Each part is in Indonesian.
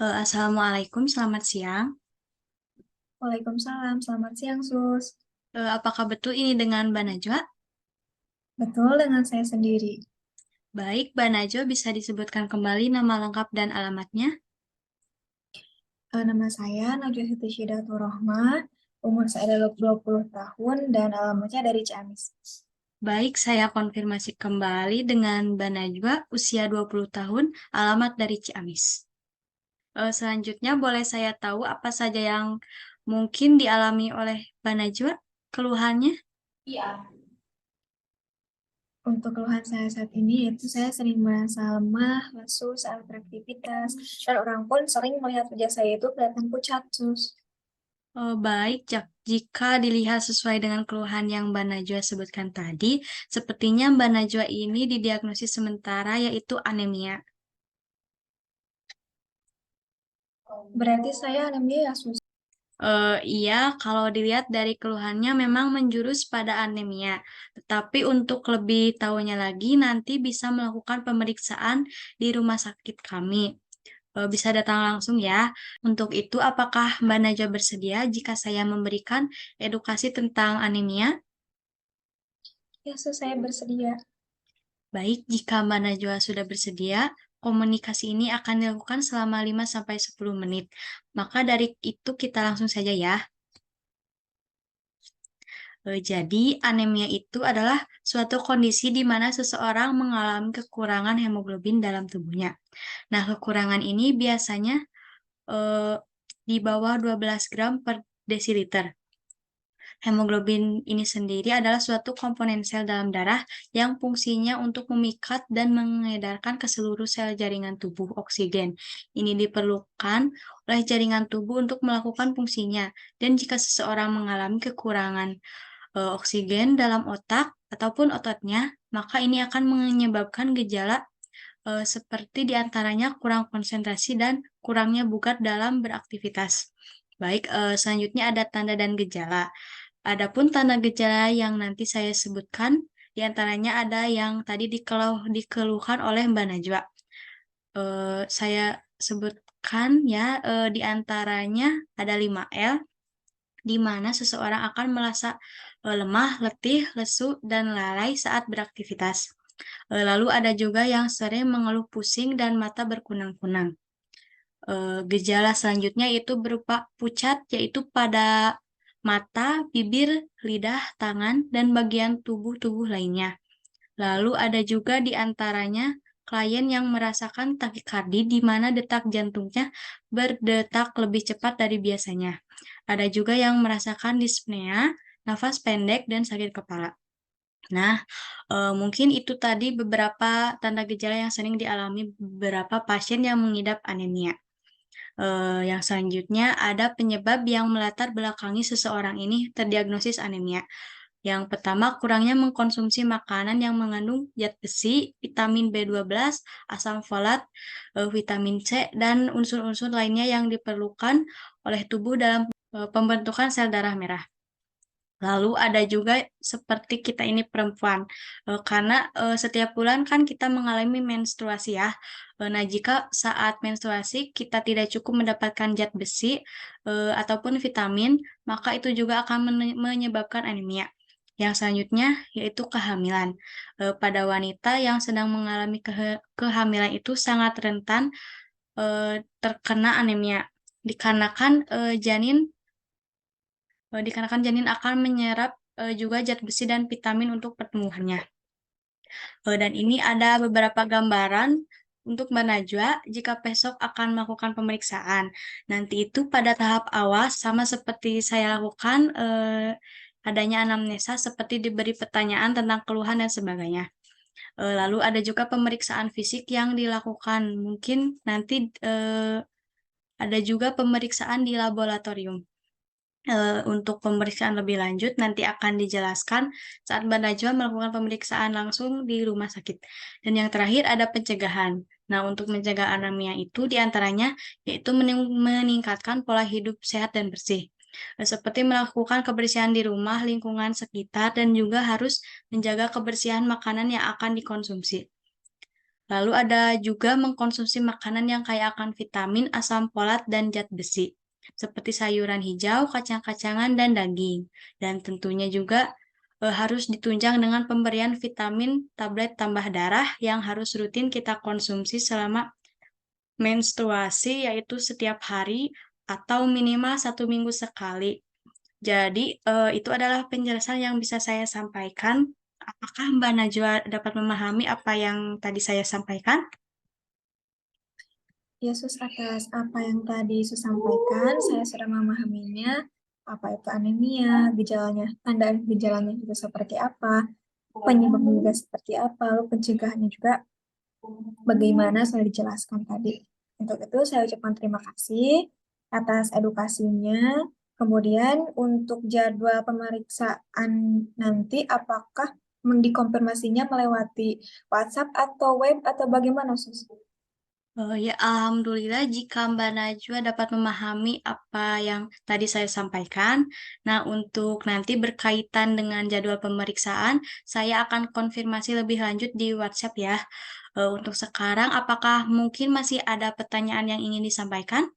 Assalamualaikum, selamat siang. Waalaikumsalam, selamat siang Sus. Apakah betul ini dengan Mbak Najwa? Betul dengan saya sendiri. Baik, Mbak Najwa bisa disebutkan kembali nama lengkap dan alamatnya? Nama saya Najwa Siti Syidatul Rohmah, umur saya adalah 20 tahun dan alamatnya dari Ciamis. Baik, saya konfirmasi kembali dengan Mbak Najwa, usia 20 tahun, alamat dari Ciamis. Selanjutnya, boleh saya tahu apa saja yang mungkin dialami oleh Mbak Najwa, keluhannya? Iya. Untuk keluhan saya saat ini yaitu saya sering merasa lemah, lesu saat beraktivitas, dan orang pun sering melihat wajah saya itu kelihatan pucat, Sus. Baik, jika dilihat sesuai dengan keluhan yang Mbak Najwa sebutkan tadi, sepertinya Mbak Najwa ini didiagnosis sementara yaitu anemia. Berarti saya anemia ya, Sus. Iya, kalau dilihat dari keluhannya memang menjurus pada anemia. Tetapi untuk lebih tahunya lagi, nanti bisa melakukan pemeriksaan di rumah sakit kami. Bisa datang langsung ya. Untuk itu, apakah Mbak Najwa bersedia jika saya memberikan edukasi tentang anemia? Ya, Sus, saya bersedia. Baik, jika Mbak Najwa sudah bersedia, komunikasi ini akan dilakukan selama 5-10 menit. Maka dari itu kita langsung saja ya. Jadi, anemia itu adalah suatu kondisi di mana seseorang mengalami kekurangan hemoglobin dalam tubuhnya. Nah, kekurangan ini biasanya eh, di bawah 12 gram per desiliter. Hemoglobin ini sendiri adalah suatu komponen sel dalam darah yang fungsinya untuk memikat dan mengedarkan ke seluruh sel jaringan tubuh oksigen. Ini diperlukan oleh jaringan tubuh untuk melakukan fungsinya. Dan jika seseorang mengalami kekurangan oksigen dalam otak ataupun ototnya, maka ini akan menyebabkan gejala seperti diantaranya kurang konsentrasi dan kurangnya bugat dalam beraktivitas. Baik, selanjutnya ada tanda dan gejala. Adapun tanda gejala yang nanti saya sebutkan, diantaranya ada yang tadi dikeluhkan oleh Mbak Najwa. Saya sebutkan ya, di antaranya ada 5L, di mana seseorang akan merasa lemah, letih, lesu, dan lalai saat beraktivitas. Lalu ada juga yang sering mengeluh pusing dan mata berkunang-kunang. Gejala selanjutnya itu berupa pucat, yaitu pada mata, bibir, lidah, tangan, dan bagian tubuh-tubuh lainnya. Lalu ada juga di antaranya klien yang merasakan takikardi di mana detak jantungnya berdetak lebih cepat dari biasanya. Ada juga yang merasakan dispnea, nafas pendek, dan sakit kepala. Nah, mungkin itu tadi beberapa tanda gejala yang sering dialami beberapa pasien yang mengidap anemia. Yang selanjutnya ada penyebab yang melatar belakangi seseorang ini terdiagnosis anemia. Yang pertama, kurangnya mengkonsumsi makanan yang mengandung zat besi, vitamin B12, asam folat, vitamin C, dan unsur-unsur lainnya yang diperlukan oleh tubuh dalam pembentukan sel darah merah. Lalu ada juga seperti kita ini perempuan, karena setiap bulan kan kita mengalami menstruasi ya. Nah, jika saat menstruasi kita tidak cukup mendapatkan zat besi ataupun vitamin, maka itu juga akan menyebabkan anemia. Yang selanjutnya yaitu kehamilan. Pada wanita yang sedang mengalami kehamilan itu sangat rentan terkena anemia, dikarenakan dikarenakan janin akan menyerap juga zat besi dan vitamin untuk pertumbuhannya. Dan ini ada beberapa gambaran untuk Mbak Najwa jika besok akan melakukan pemeriksaan. Nanti itu pada tahap awal sama seperti saya lakukan adanya anamnesa seperti diberi pertanyaan tentang keluhan dan sebagainya. Lalu ada juga pemeriksaan fisik yang dilakukan. Mungkin nanti ada juga pemeriksaan di laboratorium. Untuk pemeriksaan lebih lanjut nanti akan dijelaskan saat Mbak Najwa melakukan pemeriksaan langsung di rumah sakit. Dan yang terakhir ada pencegahan. Nah, untuk mencegah anemia itu diantaranya yaitu meningkatkan pola hidup sehat dan bersih. Seperti melakukan kebersihan di rumah, lingkungan sekitar, dan juga harus menjaga kebersihan makanan yang akan dikonsumsi. Lalu ada juga mengkonsumsi makanan yang kaya akan vitamin, asam folat, dan zat besi, seperti sayuran hijau, kacang-kacangan, dan daging. Dan tentunya juga harus ditunjang dengan pemberian vitamin tablet tambah darah yang harus rutin kita konsumsi selama menstruasi, yaitu setiap hari atau minimal 1 minggu sekali. Jadi, itu adalah penjelasan yang bisa saya sampaikan. Apakah Mbak Najwa dapat memahami apa yang tadi saya sampaikan? Ya, Sus, atas apa yang tadi Sus sampaikan, saya sudah memahaminya. Apa itu anemia, gejalanya, tanda gejalanya juga seperti apa, penyebabnya juga seperti apa, lalu pencegahannya juga bagaimana sudah dijelaskan tadi. Untuk itu saya ucapkan terima kasih atas edukasinya. Kemudian untuk jadwal pemeriksaan nanti apakah dikonfirmasinya melewati WhatsApp atau web atau bagaimana, Sus? Ya, alhamdulillah jika Mbak Najwa dapat memahami apa yang tadi saya sampaikan. Nah, untuk nanti berkaitan dengan jadwal pemeriksaan, saya akan konfirmasi lebih lanjut di WhatsApp ya. Untuk sekarang, apakah mungkin masih ada pertanyaan yang ingin disampaikan?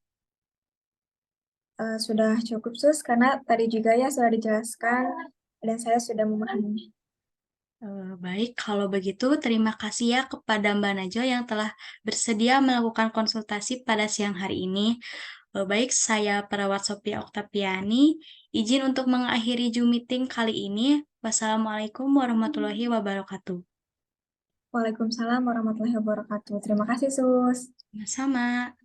Sudah cukup, Sus, karena tadi juga ya sudah dijelaskan dan saya sudah memahaminya. Baik, kalau begitu terima kasih ya kepada Mbak Najwa yang telah bersedia melakukan konsultasi pada siang hari ini. Baik, saya perawat Sophia Oktaviani, izin untuk mengakhiri Zoom meeting kali ini. Wassalamualaikum warahmatullahi wabarakatuh. Waalaikumsalam warahmatullahi wabarakatuh. Terima kasih, Sus. Sama-sama.